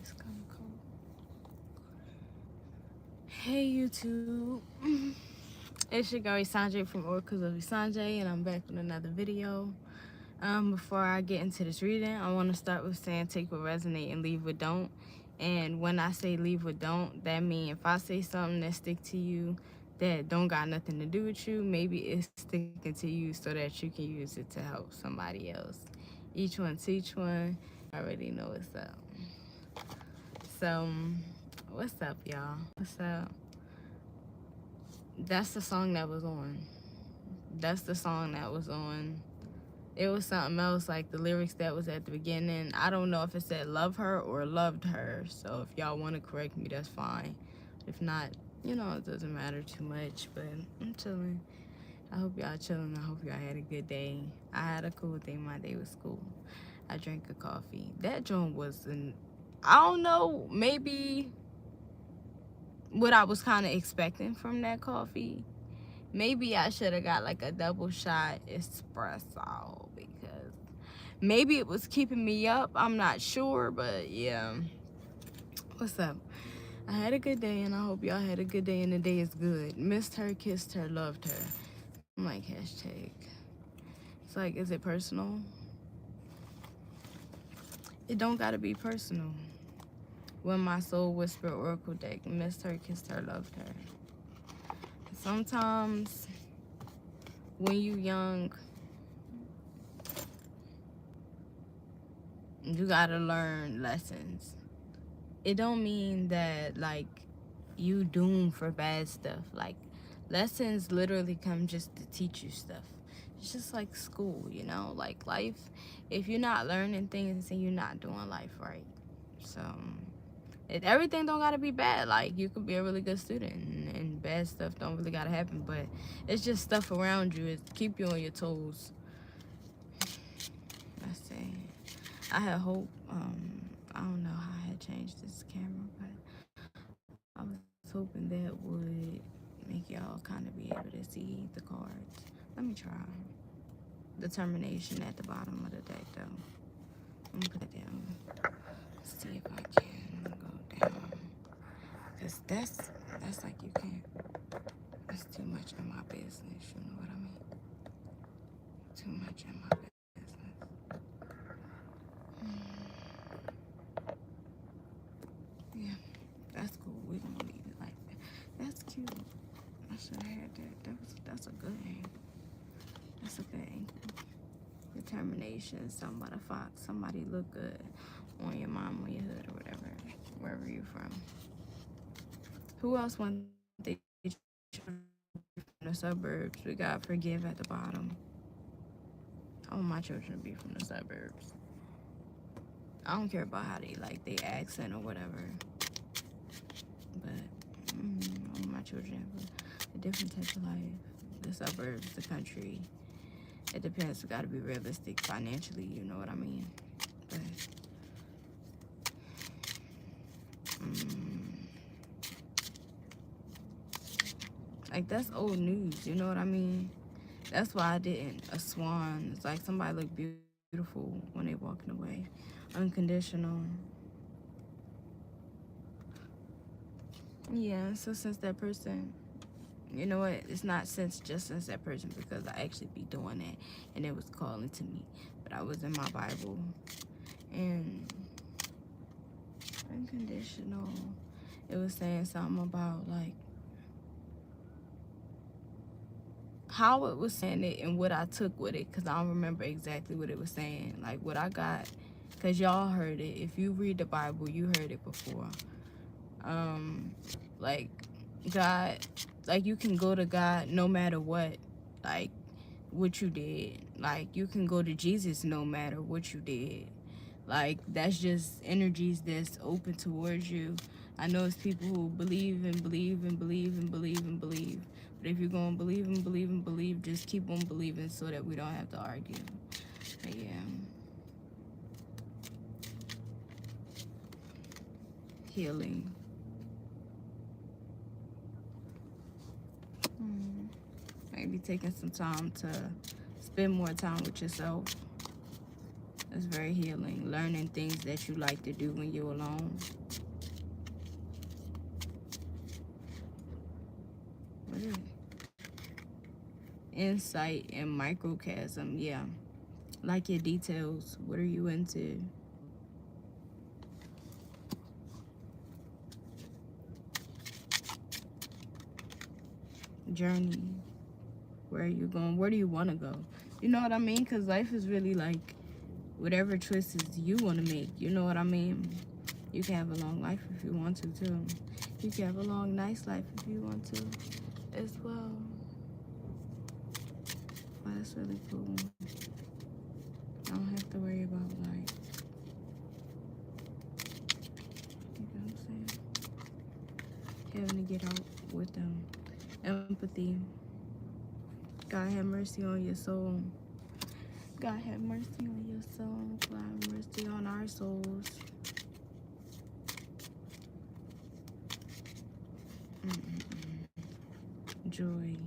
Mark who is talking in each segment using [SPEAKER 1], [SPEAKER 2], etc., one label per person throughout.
[SPEAKER 1] It's kind of cold. Hey YouTube, it's your girl Esenje from Oracles of Esenje, and I'm back with another video. Before I get into this reading, I want to start with saying take what resonate and leave what don't. And when I say leave what don't, that means if I say something that stick to you that don't got nothing to do with you, maybe it's sticking to you so that you can use it to help somebody else. Each one teach one. I already know what's up. So, what's up, y'all? What's up? That's the song that was on. That's the song that was on. It was something else, like the lyrics that was at the beginning. I don't know if it said love her or loved her. So if y'all want to correct me, that's fine. If not, it doesn't matter too much. But I'm chilling. I hope y'all chilling. I hope y'all had a good day. I had a cool day. My day was cool. I drank a coffee. That joint was I don't know, maybe what I was kind of expecting from that coffee. Maybe I should have got like a double shot espresso because maybe it was keeping me up. I'm not sure, but yeah. What's up? I had a good day and I hope y'all had a good day and the day is good. Missed her, kissed her, loved her. I'm like, hashtag. It's like, is it personal? It don't gotta be personal. When my soul whispered oracle deck, missed her, kissed her, loved her. Sometimes when you young, you gotta learn lessons. It don't mean that like you doomed for bad stuff. Like lessons literally come just to teach you stuff. It's just like school, like life. If you're not learning things, then you're not doing life right. So everything don't gotta be bad. Like you could be a really good student and bad stuff don't really gotta happen, but it's just stuff around you. It keep you on your toes. Let's see. I had hope. I don't know how I had changed this camera, but I was hoping that would make y'all kind of be able to see the cards. Let me try. Determination at the bottom of the deck, though. I'm gonna put it down. See if I can go down. Cause that's like you can't. That's too much in my business. You know what I mean? Too much in my business. Yeah, that's cool. We're gonna leave it like that. That's cute. I should have had that. That's a good angle. That's a good angle. Determination. Something about a fox. Somebody look good on your mom, on your hood, or whatever, wherever you're from. Who else wants they from the suburbs? We got forgive at the bottom. I want my children to be from the suburbs. I don't care about how they like their accent or whatever. But I want my children to have a different type of life. The suburbs, the country. It depends. We gotta be realistic financially, you know what I mean? But like that's old news, you know what I mean? That's why I didn't. A swan. It's like somebody look beautiful when they walking away. Unconditional. Yeah, so since that person, you know what? It's not since that person because I actually be doing that and it was calling to me. But I was in my Bible and unconditional. It was saying something about like how it was saying it and what I took with it, because I don't remember exactly what it was saying. Like what I got, because y'all heard it. If you read the Bible, you heard it before. Like God, like you can go to God no matter what, like what you did. Like you can go to Jesus no matter what you did. Like that's just energies that's open towards you. I know it's people who believe and believe and believe and believe and believe. But if you're going to believe and believe and believe, just keep on believing so that we don't have to argue. But yeah. Healing. Maybe taking some time to spend more time with yourself. It's very healing. Learning things that you like to do when you're alone. What is it? Insight and microcosm. Yeah. Like your details. What are you into? Journey. Where are you going? Where do you want to go? You know what I mean? Because life is really like whatever choices you want to make. You know what I mean? You can have a long life if you want to, too. You can have a long, nice life if you want to, as well. Oh, that's really cool. I don't have to worry about, like, you know what I'm saying? Having to get out with them. Empathy. God have mercy on your soul. God have mercy on your soul. God have mercy on our souls. Joy.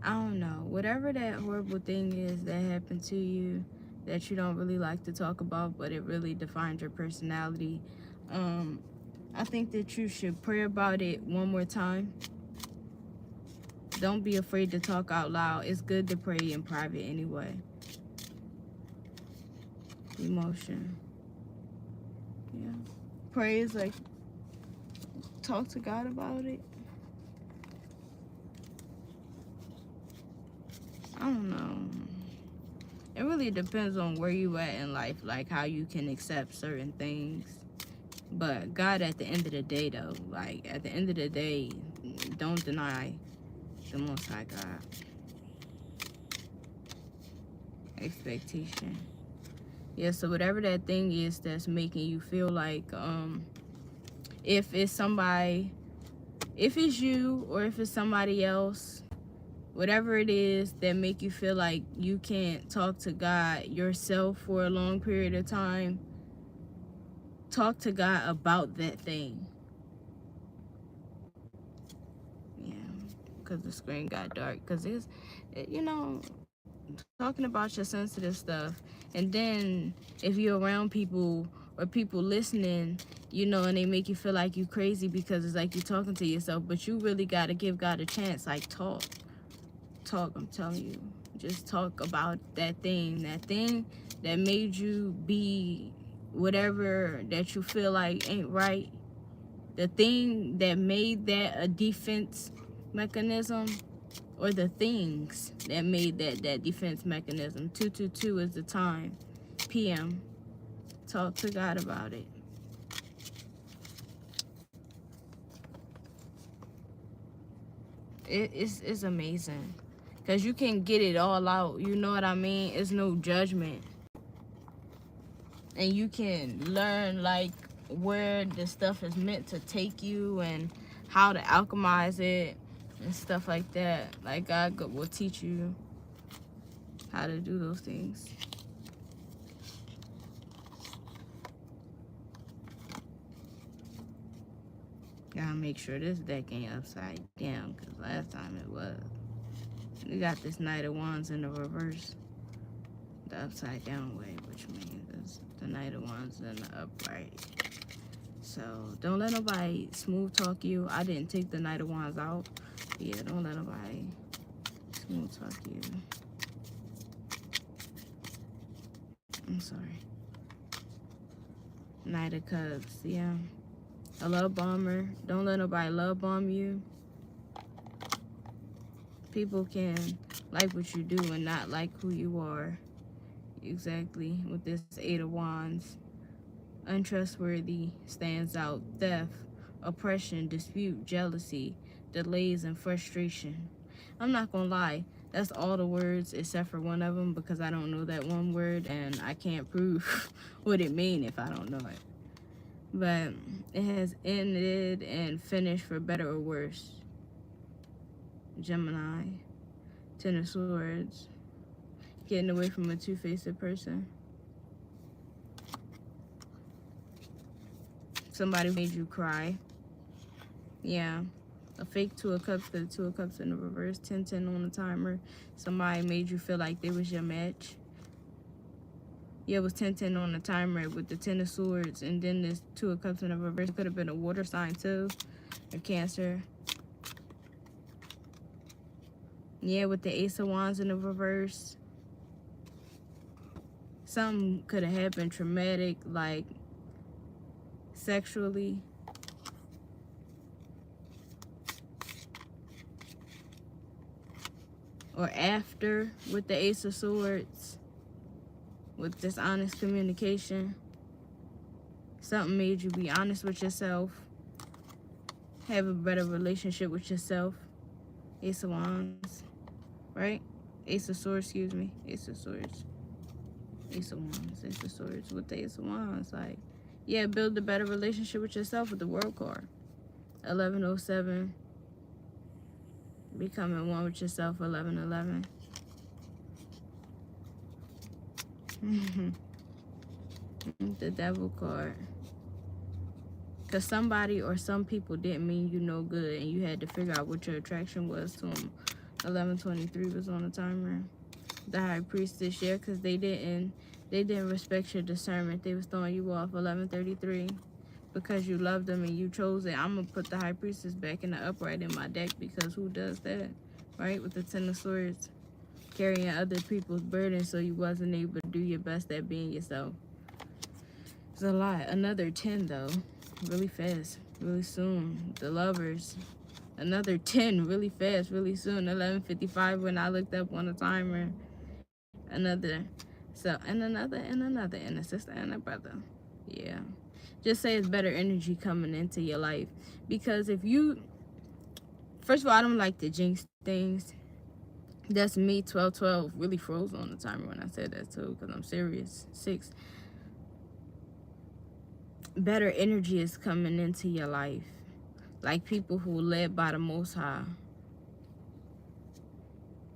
[SPEAKER 1] I don't know. Whatever that horrible thing is that happened to you that you don't really like to talk about, but it really defines your personality, I think that you should pray about it one more time. Don't be afraid to talk out loud. It's good to pray in private anyway. Emotion. Yeah. Pray is like talk to God about it. I don't know. It really depends on where you at in life, like how you can accept certain things. But God, at the end of the day, though, like at the end of the day, don't deny the Most High God. Expectation. Yeah, so whatever that thing is that's making you feel like, if it's somebody, if it's you or if it's somebody else, whatever it is that make you feel like you can't talk to God yourself for a long period of time, talk to God about that thing. Yeah, because the screen got dark. Because you know, talking about your sensitive stuff. And then if you're around people or people listening, you know, and they make you feel like you crazy because it's like you're talking to yourself. But you really got to give God a chance. Like, talk, I'm telling you. Just talk about that thing that made you be whatever that you feel like ain't right. The thing that made that a defense mechanism, or the things that made that defense mechanism. 222 is the time. PM. Talk to God about it. It's amazing. Because you can get it all out. You know what I mean? It's no judgment. And you can learn, like, where the stuff is meant to take you and how to alchemize it and stuff like that. Like, God will teach you how to do those things. Gotta make sure this deck ain't upside down, because last time it was. We got this Knight of Wands in the reverse. The upside down way, which means it's the Knight of Wands in the upright. So don't let nobody smooth talk you. I didn't take the Knight of Wands out. Yeah, don't let nobody smooth talk you. I'm sorry. Knight of Cups, yeah. A love bomber. Don't let nobody love bomb you. People can like what you do and not like who you are. Exactly. With this Eight of Wands. Untrustworthy stands out. Theft, oppression, dispute, jealousy, delays, and frustration. I'm not gonna lie. That's all the words except for one of them, because I don't know that one word and I can't prove what it means if I don't know it. But it has ended and finished for better or worse. Gemini, Ten of Swords, getting away from a two-faced person. Somebody made you cry. Yeah. A fake Two of Cups, the Two of Cups in the reverse, 10-10 on the timer. Somebody made you feel like they was your match. Yeah, it was 10-10 on the timer with the 10 of swords, and then this 2 of cups in the reverse. Could have been a water sign too, or Cancer. Yeah, with the Ace of Wands in the reverse. Something could have happened traumatic, like sexually. Or after with the Ace of Swords. With dishonest communication. Something made you be honest with yourself. Have a better relationship with yourself. Ace of Wands. Right? Ace of Swords, excuse me. Ace of Swords. Ace of Wands. Ace of Swords. With the Ace of Wands. Like, yeah, build a better relationship with yourself with the World card. 1107. Becoming one with yourself. 1111. The Devil card. Because somebody or some people didn't mean you no good, and you had to figure out what your attraction was to them. 1123 was on the timer. The High Priestess, yeah, because they didn't respect your discernment. They was throwing you off. 1133. Because you loved them and you chose it. I'm going to put the High Priestess back in the upright in my deck, because who does that? Right? With the 10 of Swords. Carrying other people's burdens, so you wasn't able to do your best at being yourself. It's a lot. Another 10 though. Really fast. Really soon. The Lovers. Another 10 really fast. Really soon. 11:55 when I looked up on the timer. Another. So, and another, and a sister and a brother. Yeah. Just say it's better energy coming into your life. Because if you, first of all, I don't like to jinx things. That's me. 1212 really froze on the timer when I said that too, because I'm serious. 6. Better energy is coming into your life. Like people who are led by the Most High.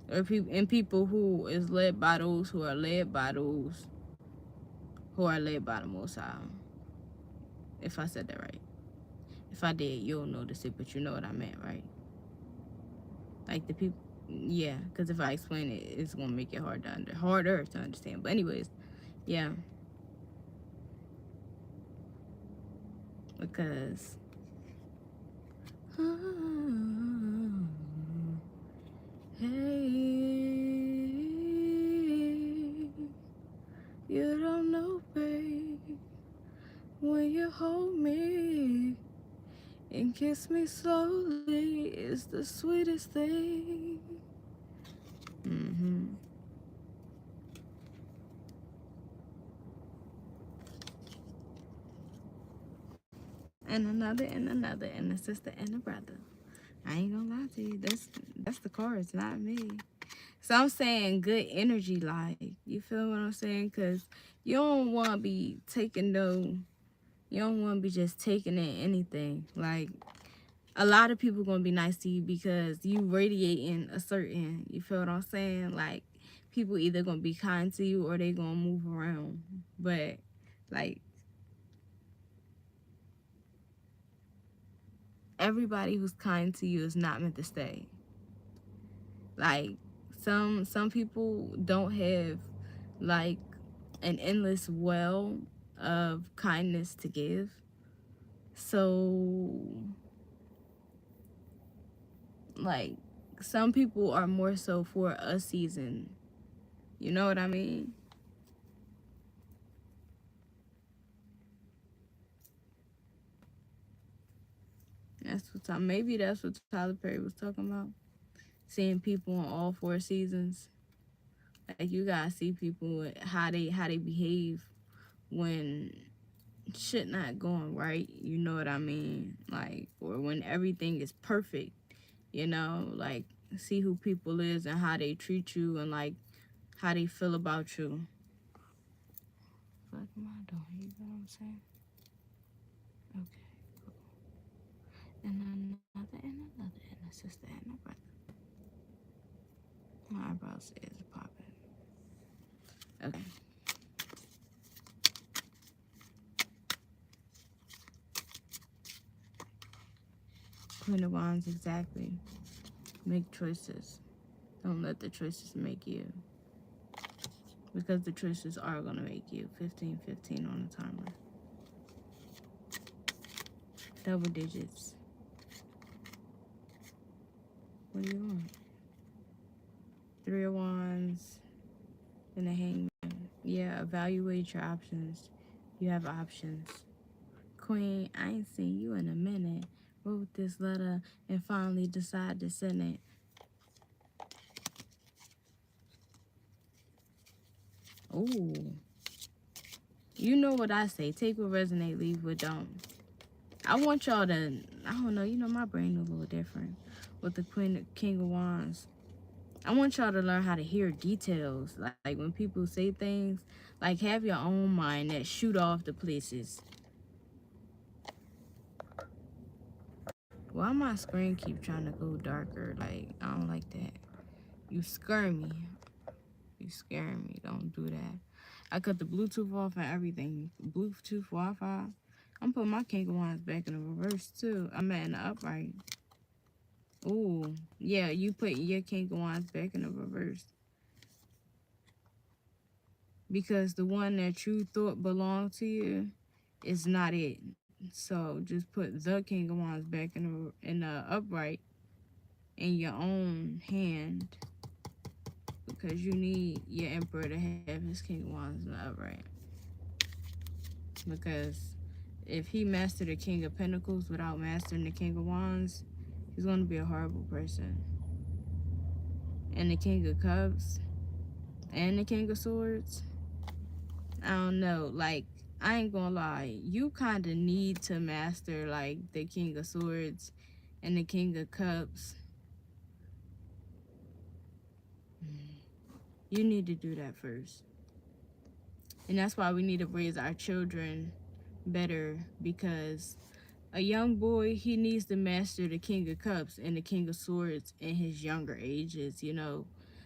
[SPEAKER 1] Or people who is led by those who are led by those who are led by the Most High. If I said that right. If I did, you'll notice it, but you know what I meant, right? Like the people, yeah, because if I explain it, it's going to make it harder to understand. But anyways, yeah. Because hey, you don't know, babe, when you hold me and kiss me slowly, it's the sweetest thing. And another, and a sister and a brother. I ain't gonna lie to you. That's the cards, not me. So I'm saying good energy, like, you feel what I'm saying? Because you don't want to be taking you don't want to be just taking in anything. Like, a lot of people going to be nice to you because you radiating a certain, you feel what I'm saying? Like, people either going to be kind to you or they going to move around. But, like, everybody who's kind to you is not meant to stay. Like, some people don't have, like, an endless well of kindness to give. So, like, some people are more so for a season. You know what I mean? Maybe that's what Tyler Perry was talking about. Seeing people in all 4 seasons. Like, you gotta see people how they behave when shit not going right. You know what I mean? Like, or when everything is perfect. You know, like, see who people is and how they treat you and like how they feel about you. What am I doing? You know what I'm saying? Okay, cool. And another, and a sister and a brother. My eyebrows is popping. Okay. Queen of Wands, exactly. Make choices. Don't let the choices make you. because the choices are going to make you. 15, 15 on the timer. Double digits. What do you want? Three of Wands and the Hangman. Yeah, evaluate your options. You have options. Queen, I ain't seen you in a minute. Wrote this letter and finally decided to send it. Ooh. You know what I say. Take what resonate, leave what don't. I want y'all to, I don't know, my brain a little different with the King of Wands. I want y'all to learn how to hear details. Like when people say things, like have your own mind that shoot off the places. Why my screen keep trying to go darker? Like, I don't like that. You scare me. You scaring me. Don't do that. I cut the Bluetooth off and everything. Bluetooth, Wi-Fi. I'm putting my King of Wands back in the reverse too. I'm at in the upright. Ooh, yeah, you put your King of Wands back in the reverse. Because the one that you thought belonged to you is not it. So just put the King of Wands back in the upright in your own hand, because you need your Emperor to have his King of Wands in the upright. Because if he mastered the King of Pentacles without mastering the King of Wands, he's going to be a horrible person. And the King of Cups and the King of Swords, I don't know. Like, I ain't gonna lie. You kind of need to master, like, the King of Swords and the King of Cups. You need to do that first. And that's why we need to raise our children better, because a young boy, he needs to master the King of Cups and the King of Swords in his younger ages.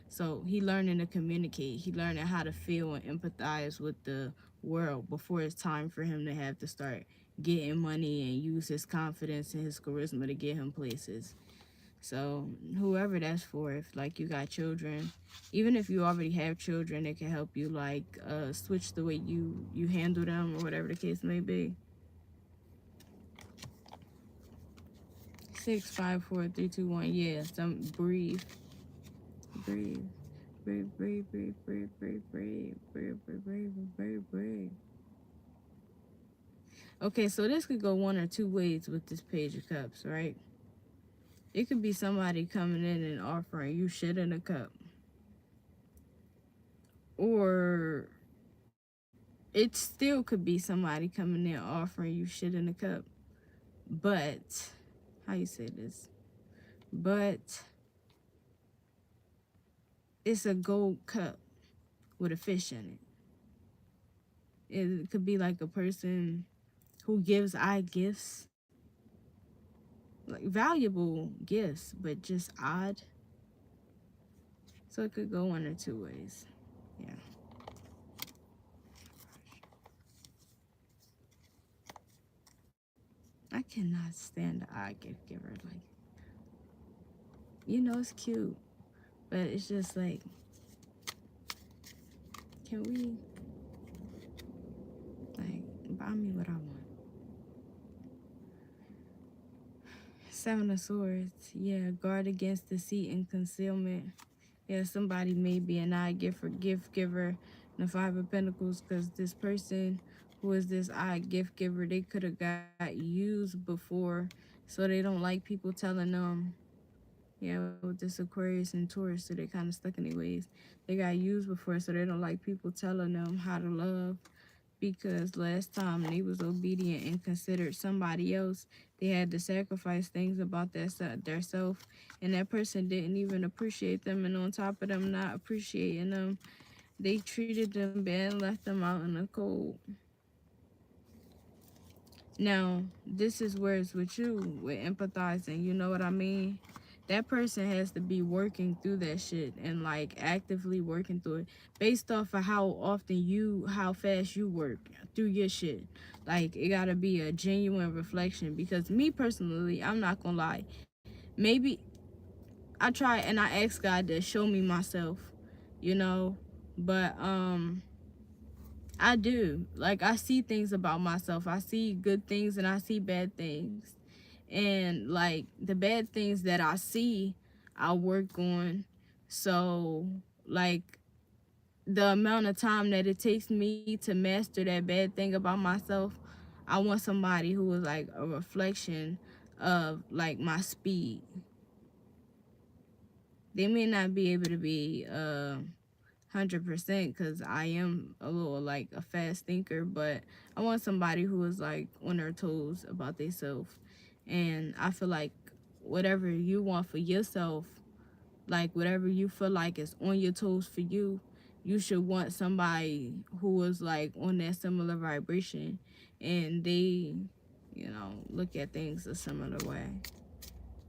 [SPEAKER 1] So he learning to communicate. He learning how to feel and empathize with the world before it's time for him to have to start getting money and use his confidence and his charisma to get him places. So whoever that's for, if like you got children, even if you already have children, it can help you like switch the way you handle them or whatever the case may be. 6, 5, 4, 3, 2, 1. Yeah, breathe. Breathe. Breathe, breathe, breathe, breathe, breathe, breathe, breathe, breathe, breathe, breathe, breathe. Okay, so this could go one or two ways with this Page of Cups, right? It could be somebody coming in and offering you shit in a cup. Or it still could be somebody coming in offering you shit in a cup. But, how you say this? But it's a gold cup with a fish in it. It could be like a person who gives gifts, like valuable gifts, but just odd. So it could go one or two ways. Yeah. I cannot stand the odd gift giver. Like, it's cute, but it's just like, can we, like, buy me what I want? Seven of Swords. Yeah, guard against deceit and concealment. Yeah, somebody may be an odd gift giver. The Five of Pentacles, because this person who is this odd gift giver, they could have got used before, so they don't like people telling them. Yeah, with this Aquarius and Taurus, so they kind of stuck in their ways. They got used before, so they don't like people telling them how to love, because last time they was obedient and considered somebody else, they had to sacrifice things about their self, and that person didn't even appreciate them, and on top of them not appreciating them, they treated them bad and left them out in the cold. Now, this is where it's with you, with empathizing, you know what I mean? That person has to be working through that shit and like actively working through it based off of how fast you work through your shit. Like, it gotta be a genuine reflection, because me personally, I'm not gonna lie. Maybe I try and I ask God to show me myself, you know, But I do. Like, I see things about myself. I see good things and I see bad things. And like the bad things that I see, I work on. So like the amount of time that it takes me to master that bad thing about myself, I want somebody who is like a reflection of like my speed. They may not be able to be 100% because I am a little like a fast thinker, but I want somebody who is like on their toes about themselves. And I feel like whatever you want for yourself, like whatever you feel like is on your toes for you, you should want somebody who is like on that similar vibration and they, look at things a similar way.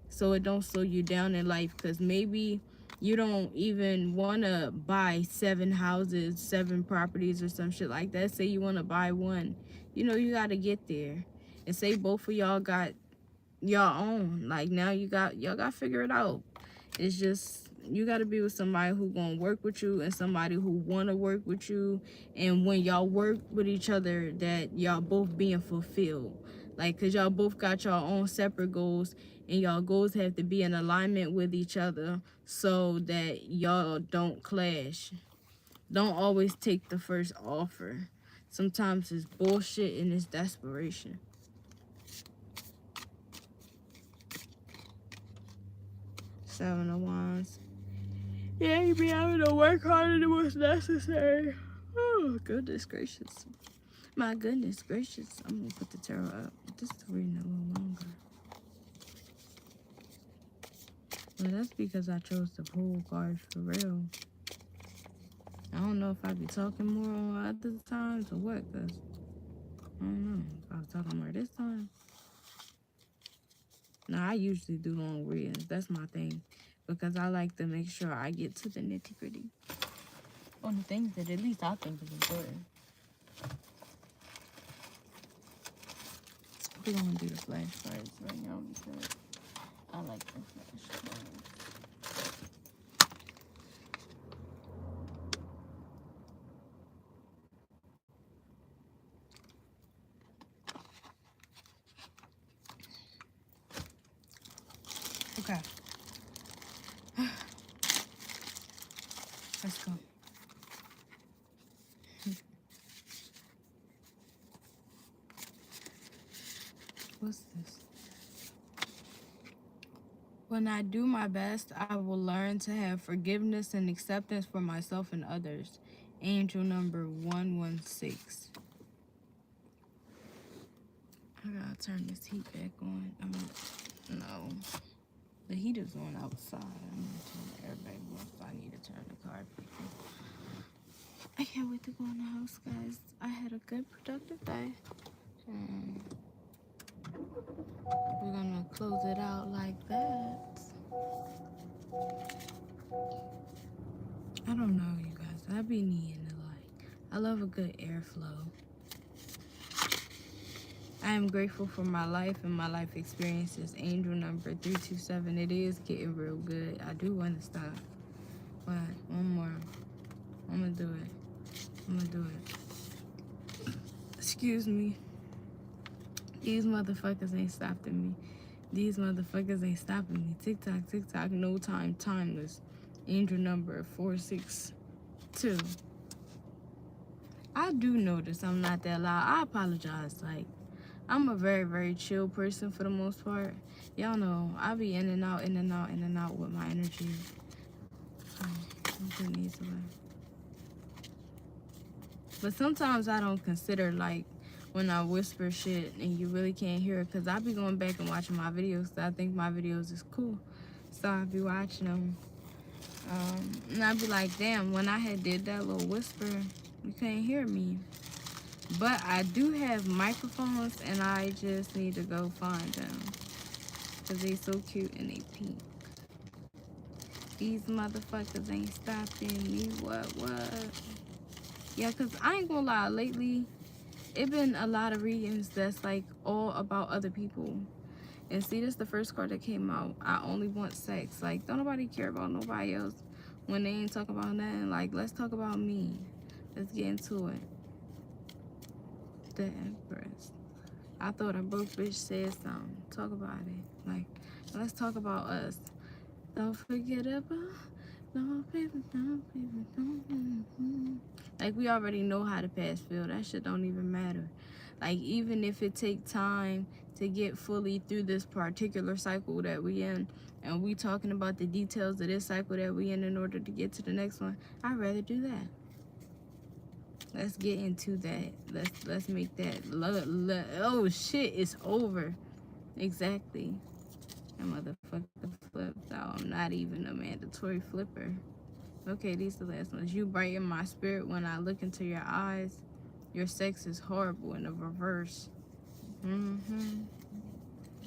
[SPEAKER 1] So it don't slow you down in life, because maybe you don't even want to buy 7 houses, 7 properties or some shit like that. Say you want to buy one, you got to get there. And say both of y'all got your own, like now y'all got to figure it out. It's just you got to be with somebody who gonna work with you and somebody who want to work with you, and when y'all work with each other, that y'all both being fulfilled. Like, cause y'all both got your own separate goals, and y'all goals have to be in alignment with each other so that y'all don't clash. Don't always take the first offer. Sometimes it's bullshit and it's desperation. 7 of Wands. Yeah, you be having to work harder than what's necessary. Oh, goodness gracious. My goodness gracious. I'm going to put the tarot up. This is reading a little longer. Well, that's because I chose to pull cards for real. I don't know if I be talking more on other times or what, because I don't know if I was talking more this time. Now, I usually do long readings. That's my thing, because I like to make sure I get to the nitty gritty on the things that at least I think is important. We're going to do the flashcards right now because I like the flashcards. Okay. Let's go. What's this? When I do my best, I will learn to have forgiveness and acceptance for myself and others. Angel number 116. I gotta turn this heat back on. No. The heat is on outside. I'm gonna turn everybody off. I need to turn the carpet. I can't wait to go in the house, guys. I had a good, productive day. We're gonna close it out like that. I don't know, you guys. I be needing to I love a good airflow. I am grateful for my life and my life experiences. Angel number 327. It is getting real good. I do want to stop. But one more. I'm gonna do it. Excuse me. These motherfuckers ain't stopping me. These motherfuckers ain't stopping me. Tick tock, tick tock, no time, timeless. Angel number 462. I do notice I'm not that loud. I apologize. Like, I'm a very, very chill person for the most part. Y'all know I be in and out, in and out, in and out with my energy. I'm putting these away. But sometimes I don't consider, like, when I whisper shit and you really can't hear it, because I be going back and watching my videos. I think my videos is cool. So I be watching them. And I be like, damn, when I had did that little whisper, you can't hear me. But I do have microphones, and I just need to go find them. Because they so cute and they pink. These motherfuckers ain't stopping me. What? Yeah, because I ain't gonna lie. Lately, it been a lot of readings that's like all about other people. And see, this is the first card that came out. I only want sex. Like, don't nobody care about nobody else. when they ain't talking about nothing. Like, let's talk about me. Let's get into it. The Empress. I thought a broke bitch said something. Talk about it. Like, let's talk about us. Don't forget about. Don't people, don't. Like, we already know how to pass fail. That shit don't even matter. Like, even if it take time to get fully through this particular cycle that we in, and we talking about the details of this cycle that we in order to get to the next one, I'd rather do that. Let's get into that. Let's make that. Oh shit, it's over. Exactly. That motherfucker flipped out. I'm not even a mandatory flipper. Okay, these are the last ones. You brighten my spirit when I look into your eyes. Your sex is horrible in the reverse.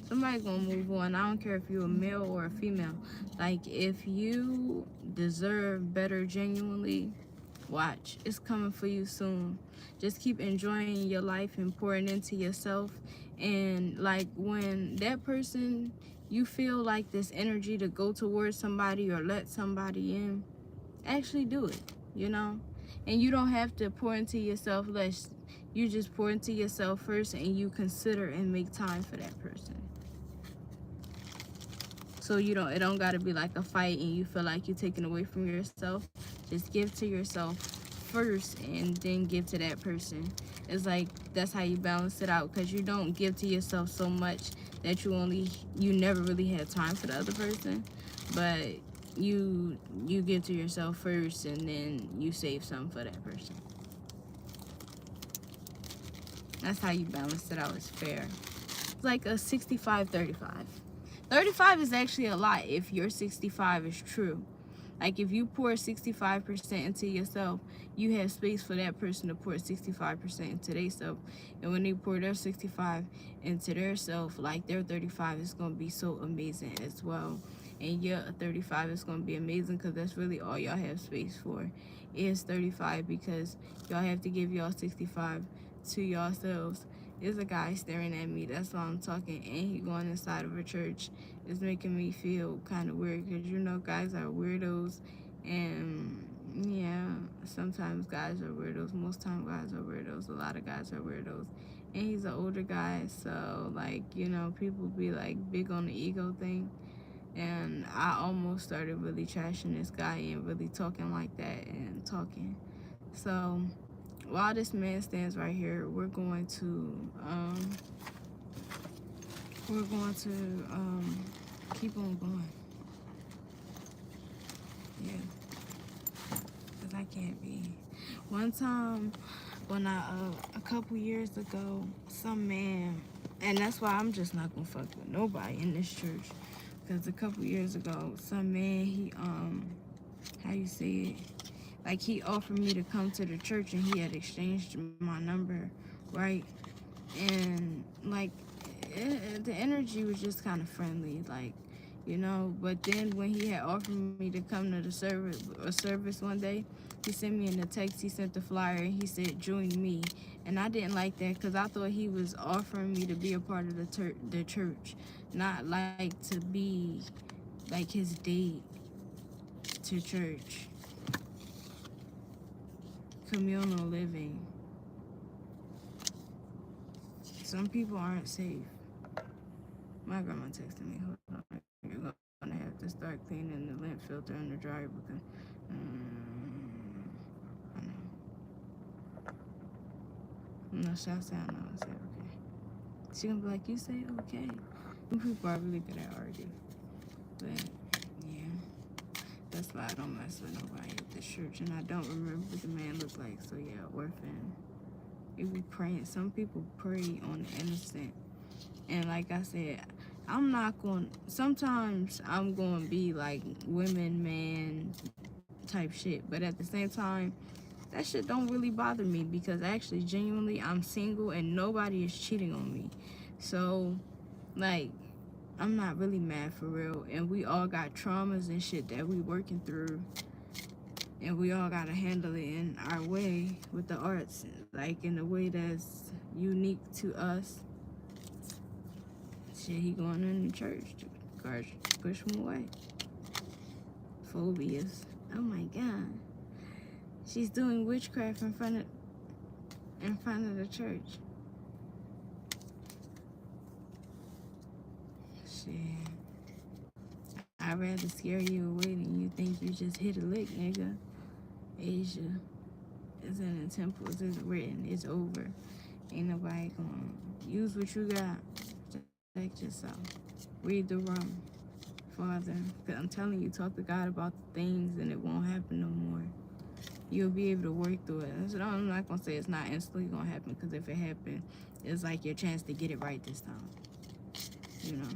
[SPEAKER 1] Somebody's gonna move on. I don't care if you're a male or a female. Like, if you deserve better genuinely, watch. It's coming for you soon. Just keep enjoying your life and pouring into yourself. And like, when that person, you feel like this energy to go towards somebody or let somebody in, actually do it, you know? And you don't have to pour into yourself less. You just pour into yourself first, and you consider and make time for that person. So it don't gotta be like a fight and you feel like you're taking away from yourself. Just give to yourself first and then give to that person. It's like, that's how you balance it out, because you don't give to yourself so much that you never really have time for the other person. But you give to yourself first, and then you save some for that person. That's how you balance it out. It's fair. It's like a 65-35. 35 is actually a lot if your 65 is true. Like, if you pour 65% into yourself, you have space for that person to pour 65% into themselves. And when they pour their 65 into their self, like, their 35 is going to be so amazing as well. And your 35 is going to be amazing, because that's really all y'all have space for is 35, because y'all have to give y'all 65 to yourselves. There's a guy staring at me. That's why I'm talking. And he going inside of a church. It's making me feel kind of weird, because you know guys are weirdos. And yeah, sometimes guys are weirdos. Most time guys are weirdos. A lot of guys are weirdos. And he's an older guy, so like, you know, people be like big on the ego thing. And I almost started really trashing this guy and really talking like that and talking. So while this man stands right here, we're going to keep on going. Yeah, because I can't be. One time, when a couple years ago, some man, and that's why I'm just not gonna fuck with nobody in this church, because a couple years ago, some man, he how you say it, like, he offered me to come to the church, and he had exchanged my number, right? And like, the energy was just kind of friendly, like, you know. But then when he had offered me to come to the service one day, he sent me in a text. He sent the flyer, and he said, "Join me." And I didn't like that, because I thought he was offering me to be a part of the church, not like to be like his date to church. Communal living. Some people aren't safe. My grandma texted me, "Hold on, you're gonna have to start cleaning the lint filter in the dryer, because I know." No, she'll say I know. I said okay. She gonna be like, "You say okay." Some people are really good at arguing, but yeah, that's why I don't mess with nobody at this church, and I don't remember what the man looked like. So yeah, orphan. We be praying. Some people pray on the innocent. And like I said, I'm not going, sometimes I'm going to be like women, man type shit. But at the same time, that shit don't really bother me, because actually, genuinely, I'm single and nobody is cheating on me. So, like, I'm not really mad for real. And we all got traumas and shit that we working through. And we all got to handle it in our way with the arts, like in a way that's unique to us. Shit, he going in the church to push him away. Phobias. Oh my God. She's doing witchcraft in front of the church. Shit. I'd rather scare you away than you think you just hit a lick, nigga. Asia is in the temples, it's written, it's over. Ain't nobody gonna use what you got. Protect yourself. Read the room, Father. Cause I'm telling you, talk to God about the things and it won't happen no more. You'll be able to work through it. So I'm not gonna say it's not instantly gonna happen, because if it happened, it's like your chance to get it right this time. You know,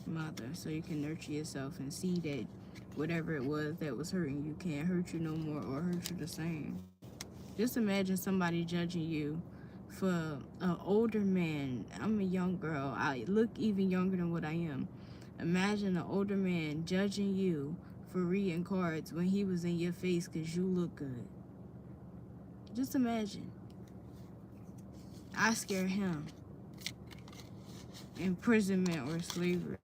[SPEAKER 1] Mother, so you can nurture yourself and see that whatever it was that was hurting you can't hurt you no more or hurt you the same. Just imagine somebody judging you for an older man. I'm a young girl. I look even younger than what I am. Imagine an older man judging you for reading cards when he was in your face because you look good. Just imagine. I scare him. Imprisonment or slavery.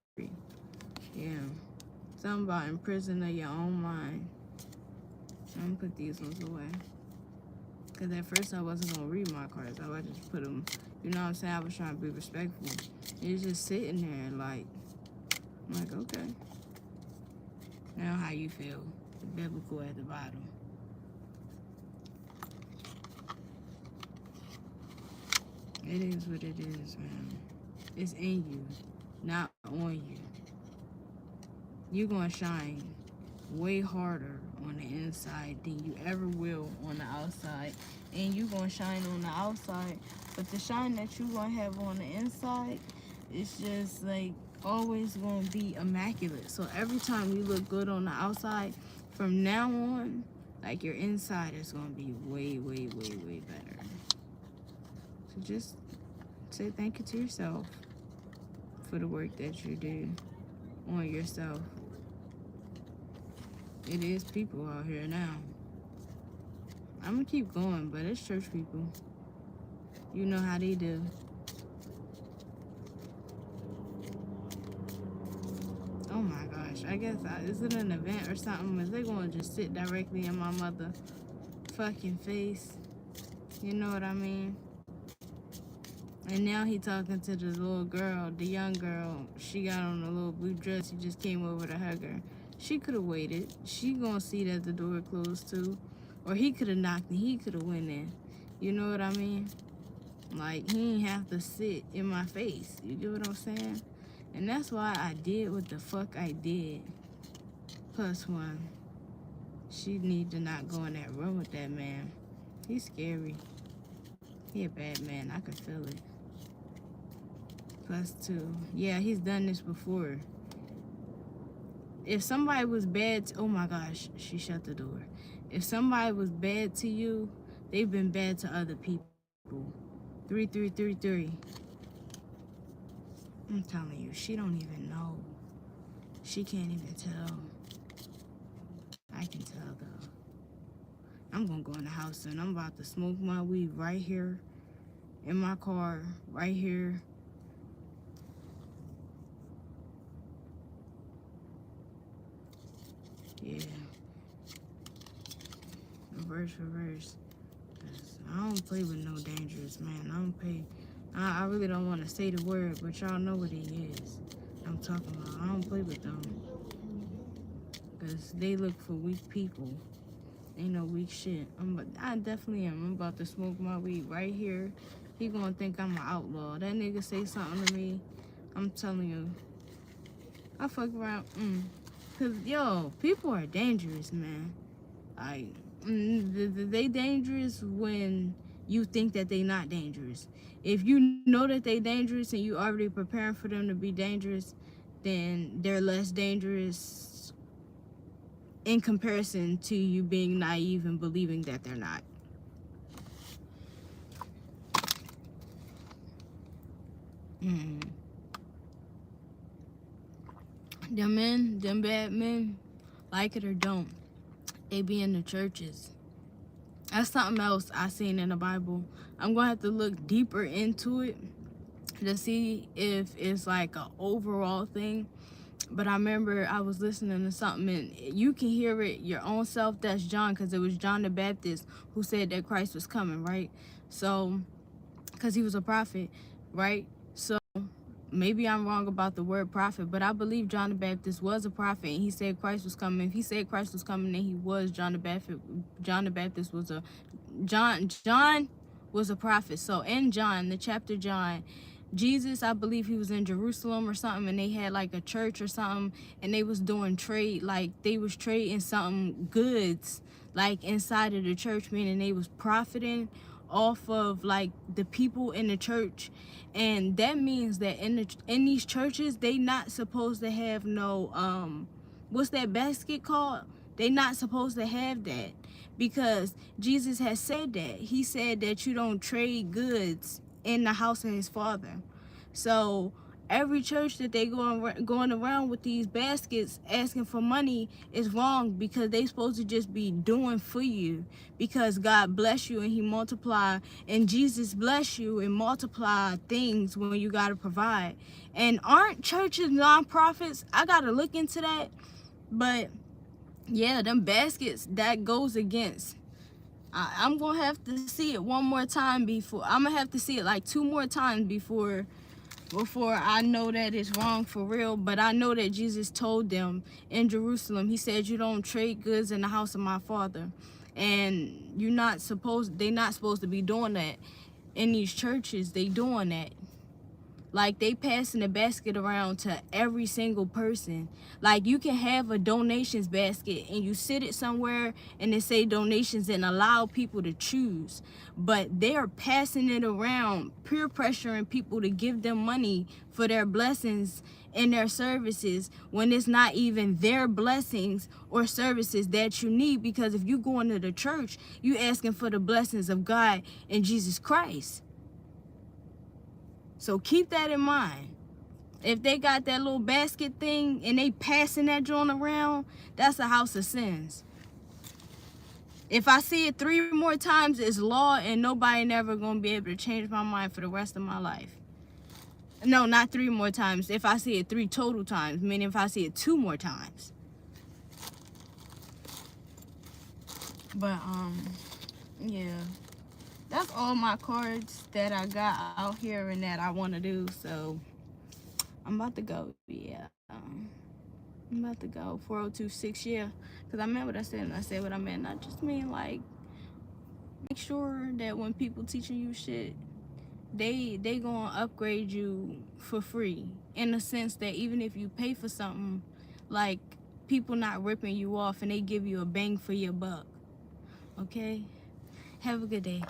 [SPEAKER 1] Yeah. Something about imprisonment of your own mind. I'm gonna put these ones away. Because at first I wasn't going to read my cards. I would just put them, you know what I'm saying? I was trying to be respectful. It's just sitting there like, I'm like, okay. Now how you feel? The biblical at the bottom. It is what it is, man. It's in you, not on you. You're going to shine way harder on the inside than you ever will on the outside. And you're going to shine on the outside. But the shine that you're going to have on the inside is just like always going to be immaculate. So every time you look good on the outside, from now on, like your inside is going to be way, way, way, way better. So just say thank you to yourself for the work that you do on yourself. It is people out here now. I'm gonna keep going, but it's church people. You know how they do. Oh my gosh, I guess, is it an event or something? Is they gonna just sit directly in my mother fucking face? You know what I mean? And now he talking to the little girl, the young girl. She got on a little blue dress. He just came over to hug her. She could have waited. She gonna see that the door closed too. Or he could have knocked and he could have went in. You know what I mean? Like, he ain't have to sit in my face. You get what I'm saying? And that's why I did what the fuck I did. Plus one, she need to not go in that room with that man. He's scary. He a bad man. I could feel it. Plus two, yeah, he's done this before. If somebody was bad, oh my gosh, she shut the door. If somebody was bad to you, they've been bad to other people. 3333. I'm telling you, she don't even know. She can't even tell. I can tell though. I'm gonna go in the house and I'm about to smoke my weed right here in my car, right here. Yeah. Reverse. I don't play with no dangerous man. I really don't want to say the word, but y'all know what he is. I'm talking about. I don't play with them. Because they look for weak people. Ain't no weak shit. I definitely am. I'm about to smoke my weed right here. He gonna think I'm an outlaw. That nigga say something to me, I'm telling you, I fuck around. Cause yo, people are dangerous, man. Like, they dangerous when you think that they not dangerous. If you know that they dangerous and you already preparing for them to be dangerous, then they're less dangerous in comparison to you being naive and believing that they're not. Them bad men, like it or don't, they be in the churches. That's something else I seen in the Bible. I'm gonna have to look deeper into it to see if it's like an overall thing. But I remember I was listening to something, and you can hear it your own self. That's John, because it was John the Baptist who said that Christ was coming, right? So, because he was a prophet, right? So maybe I'm wrong about the word prophet, but I believe John the Baptist was a prophet, and he said Christ was coming. If he said Christ was coming, then he was John the Baptist. John the Baptist was a John was a prophet. So in John, the chapter John, Jesus, I believe he was in Jerusalem or something, and they had like a church or something, and they was doing trade, like they was trading something goods, like inside of the church, meaning they was profiting off of like the people in the church. And that means that in these churches, they not supposed to have no what's that basket called? They not supposed to have that, because Jesus has said that. He said that you don't trade goods in the house of his father. So every church that they going around with these baskets asking for money is wrong, because they supposed to just be doing for you, because God bless you and he multiply, and Jesus bless you and multiply things when you got to provide. And aren't churches nonprofits? I got to look into that. But yeah, them baskets, that goes against. I'm gonna have to see it one more time before. I'm gonna have to see it like 2 more times before I know that it's wrong for real. But I know that Jesus told them in Jerusalem, he said, you don't trade goods in the house of my father. And they not supposed to be doing that in these churches. They doing that. Like, they passing the basket around to every single person. Like, you can have a donations basket and you sit it somewhere and it say donations and allow people to choose. But they are passing it around, peer pressuring people to give them money for their blessings and their services, when it's not even their blessings or services that you need. Because if you go into the church, you asking for the blessings of God and Jesus Christ. So keep that in mind. If they got that little basket thing and they passing that joint around, that's a house of sins. If I see it 3 more times, it's law, and nobody never gonna be able to change my mind for the rest of my life. No, not 3 more times. If I see it 3 total times, meaning if I see it 2 more times. But yeah, that's all my cards that I got out here and that I want to do. So I'm about to go. Yeah. I'm about to go. 4026, yeah. Because I meant what I said, and I said what I meant. I just mean, like, make sure that when people teaching you shit, they gonna upgrade you for free. In the sense that even if you pay for something, like, people not ripping you off and they give you a bang for your buck. Okay? Have a good day.